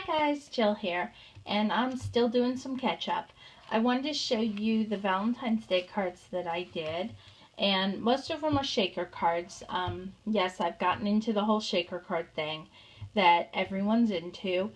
guys, Jill here, and I'm still doing some catch up. I wanted to show you the Valentine's Day cards that I did, and most of them are shaker cards. Yes, I've gotten into the whole shaker card thing that everyone's into,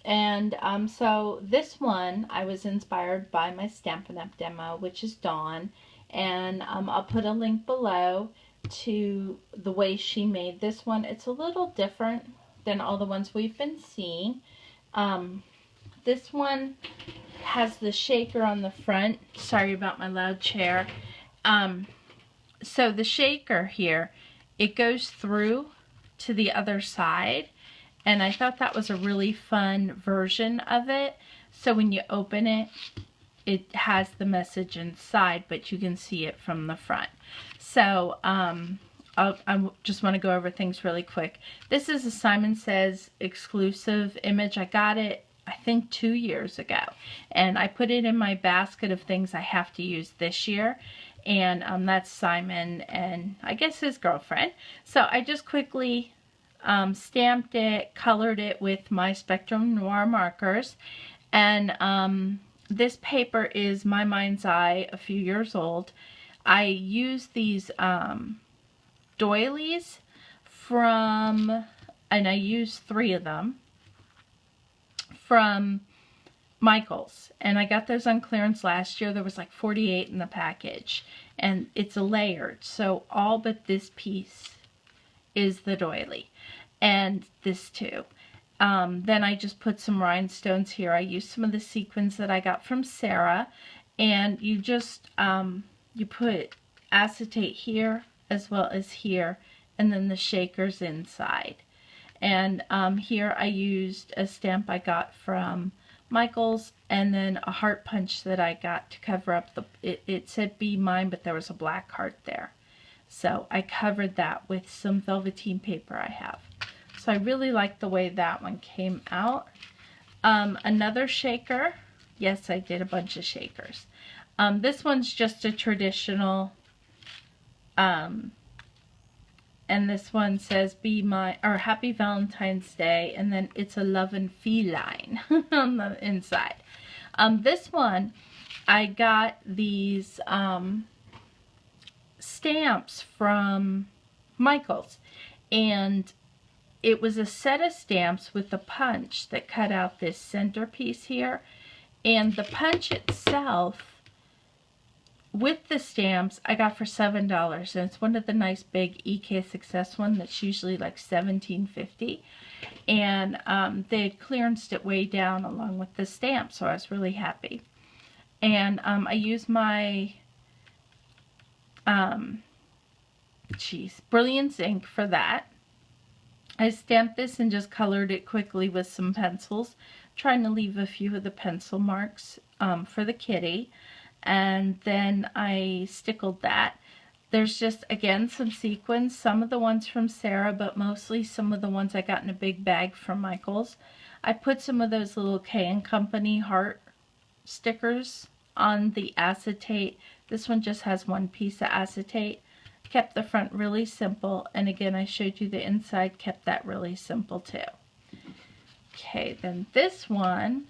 and so this one I was inspired by my Stampin' Up demo, which is Dawn, and I'll put a link below to the way she made this one. It's a little different than all the ones we've been seeing. This one has the shaker on the front. Sorry about my loud chair. So the shaker here, it goes through to the other side, and I thought that was a really fun version of it. So when you open it, it has the message inside, but you can see it from the front. So I just want to go over things really quick. This is a Simon Says exclusive image. I got it, I think, 2 years ago. And I put it in my basket of things I have to use this year. And that's Simon and I guess his girlfriend. So I just quickly stamped it, colored it with my Spectrum Noir markers. And this paper is My Mind's Eye, a few years old. I use these doilies from, and I used 3 of them from Michael's, and I got those on clearance last year. There was like 48 in the package, and it's a layered, so all but this piece is the doily, and this too. Then I just put some rhinestones here. I used some of the sequins that I got from Sarah, and you just you put acetate here as well as here, and then the shakers inside. And here I used a stamp I got from Michael's, and then a heart punch that I got to cover up the, it said Be Mine, but there was a black heart there. So I covered that with some velveteen paper I have. So I really like the way that one came out. Another shaker. Yes, I did a bunch of shakers. This one's just a traditional, and this one says Be My, or Happy Valentine's Day, and then it's a love and feline on the inside. This one, I got these stamps from Michael's, and it was a set of stamps with a punch that cut out this centerpiece here, and the punch itself with the stamps I got for $7, and it's one of the nice big EK Success one that's usually like $17.50, and they had clearanced it way down along with the stamp, so I was really happy. And I used my Brilliance ink for that. I stamped this and just colored it quickly with some pencils, trying to leave a few of the pencil marks for the kitty. And then I stickled that. There's just, again, some sequins, some of the ones from Sarah, but mostly some of the ones I got in a big bag from Michael's. I put some of those little K & Company heart stickers on the acetate. This one just has one piece of acetate. Kept the front really simple, and again, I showed you the inside, kept that really simple too. Okay, then this one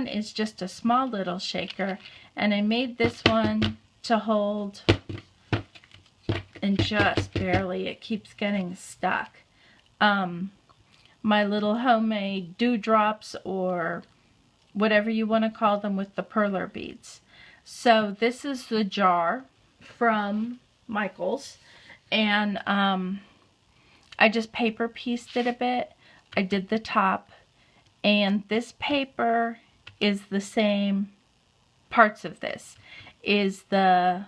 is just a small little shaker, and I made this one to hold, and just barely, it keeps getting stuck. My little homemade dewdrops, or whatever you want to call them, with the perler beads. So this is the jar from Michael's, and I just paper pieced it a bit. I did the top, and this paper is the same, parts of this is the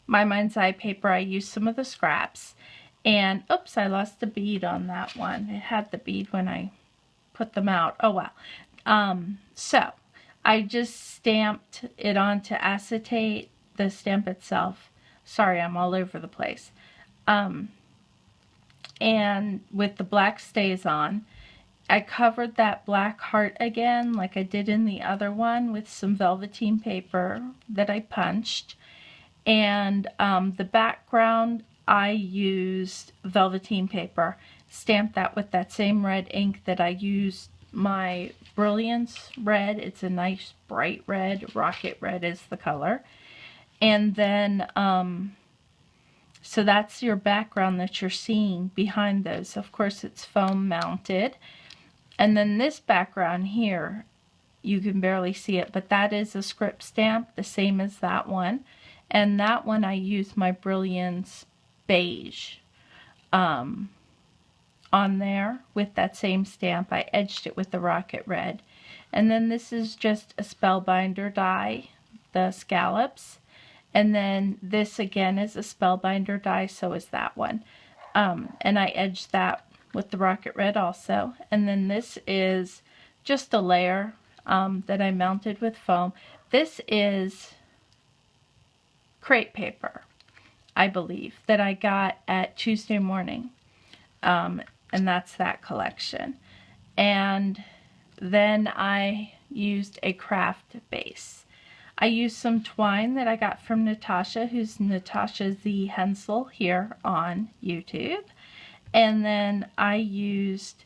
My Mind's Eye paper. I used some of the scraps, and oops, I lost a bead on that one. It had the bead when I put them out. Oh well. So I just stamped it onto acetate, the stamp itself. Sorry, I'm all over the place. And with the black stays on, I covered that black heart again, like I did in the other one, with some velveteen paper that I punched. And the background, I used velveteen paper. stamped that with that same red ink that I used my Brilliance red. It's a nice bright red. Rocket red is the color. And then, so that's your background that you're seeing behind those. Of course, it's foam mounted. And then this background here, you can barely see it, but that is a script stamp, the same as that one. And that one I used my Brilliance beige on there with that same stamp. I edged it with the rocket red. And then this is just a Spellbinder die, the scallops. And then this again is a Spellbinder die, so is that one. And I edged that with the rocket red also. And then this is just a layer that I mounted with foam. This is crepe paper, I believe, that I got at Tuesday Morning. And that's that collection. And then I used a craft base. I used some twine that I got from Natasha, who's Natasha Z. Hensel here on YouTube. And then I used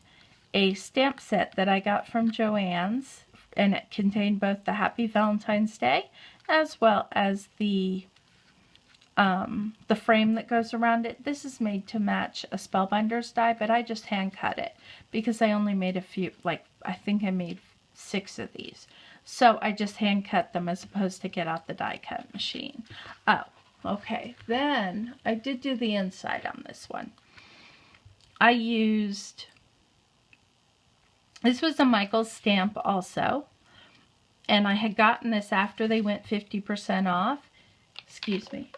a stamp set that I got from Joann's, and it contained both the Happy Valentine's Day as well as the frame that goes around it. This is made to match a Spellbinder's die, but I just hand cut it because I only made a few, like I think I made 6 of these. So I just hand cut them as opposed to get out the die cut machine. Oh, okay. Then I did do the inside on this one. I used, this was a Michael's stamp also, and I had gotten this after they went 50% off. Excuse me.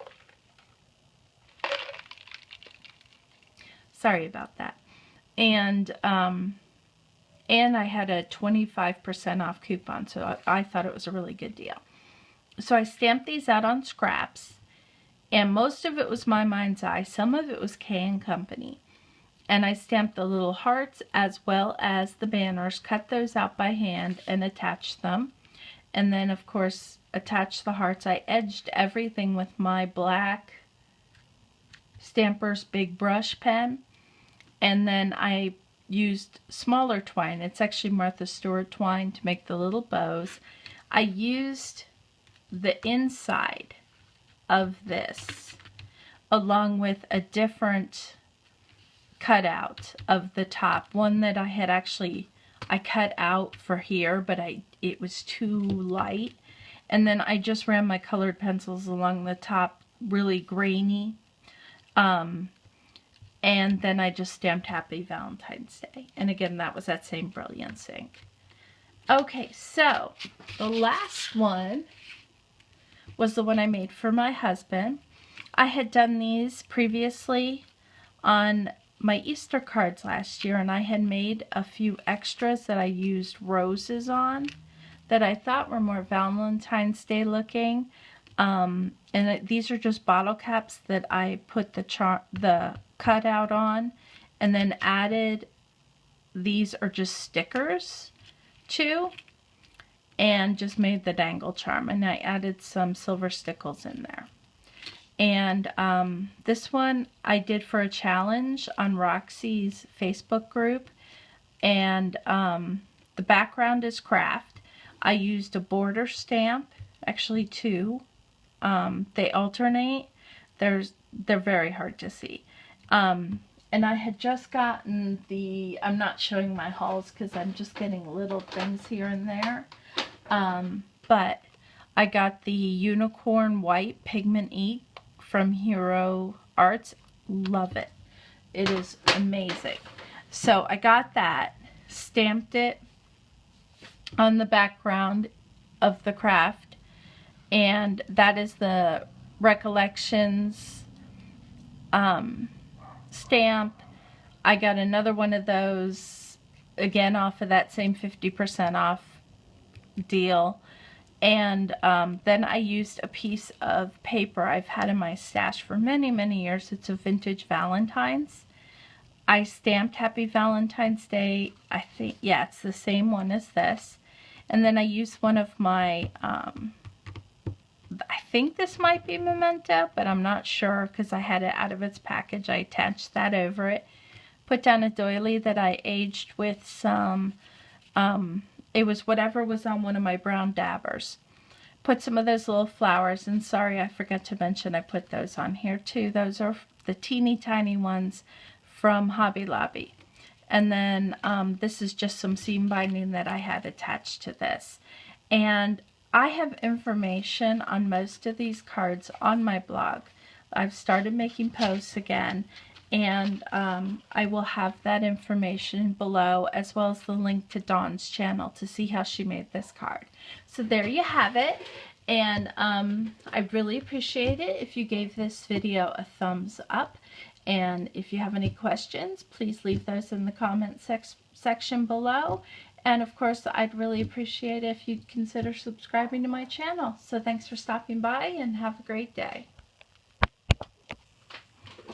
Sorry about that. And I had a 25% off coupon, so I thought it was a really good deal. So I stamped these out on scraps, and most of it was My Mind's Eye. Some of it was K & Company. And I stamped the little hearts as well as the banners, cut those out by hand and attached them. And then, of course, attached the hearts. I edged everything with my black Stampers Big Brush pen. And then I used smaller twine. It's actually Martha Stewart twine to make the little bows. I used the inside of this along with a different cutout of the top. One that I had actually, I cut out for here, but it was too light. And then I just ran my colored pencils along the top, really grainy. And then I just stamped Happy Valentine's Day. And again, that was that same Brilliance ink. Okay, so the last one was the one I made for my husband. I had done these previously on my Easter cards last year, and I had made a few extras that I used roses on that I thought were more Valentine's Day looking. These are just bottle caps that I put the cutout on, and then added, these are just stickers too, and just made the dangle charm, and I added some silver stickles in there. And this one I did for a challenge on Roxy's Facebook group, and the background is craft. I used a border stamp, actually 2. They alternate. They're very hard to see. And I had just gotten the, I'm not showing my hauls because I'm just getting little things here and there. But I got the unicorn white pigment ink from Hero Arts. Love it. It is amazing. So I got that, stamped it on the background of the craft, and that is the Recollections stamp. I got another one of those again off of that same 50% off deal. And then I used a piece of paper I've had in my stash for many, many years. It's a vintage Valentine's. I stamped Happy Valentine's Day. I think, yeah, it's the same one as this. And then I used one of my, I think this might be Memento, but I'm not sure because I had it out of its package. I attached that over it. put down a doily that I aged with some, it was whatever was on one of my brown dabbers. Put some of those little flowers, and sorry I forgot to mention I put those on here too. Those are the teeny tiny ones from Hobby Lobby. And then this is just some seam binding that I had attached to this. And I have information on most of these cards on my blog. I've started making posts again, and I will have that information below, as well as the link to Dawn's channel to see how she made this card. So there you have it, and I'd really appreciate it if you gave this video a thumbs up, and if you have any questions, please leave those in the comment section below. And of course, I'd really appreciate it if you'd consider subscribing to my channel. So thanks for stopping by, and have a great day.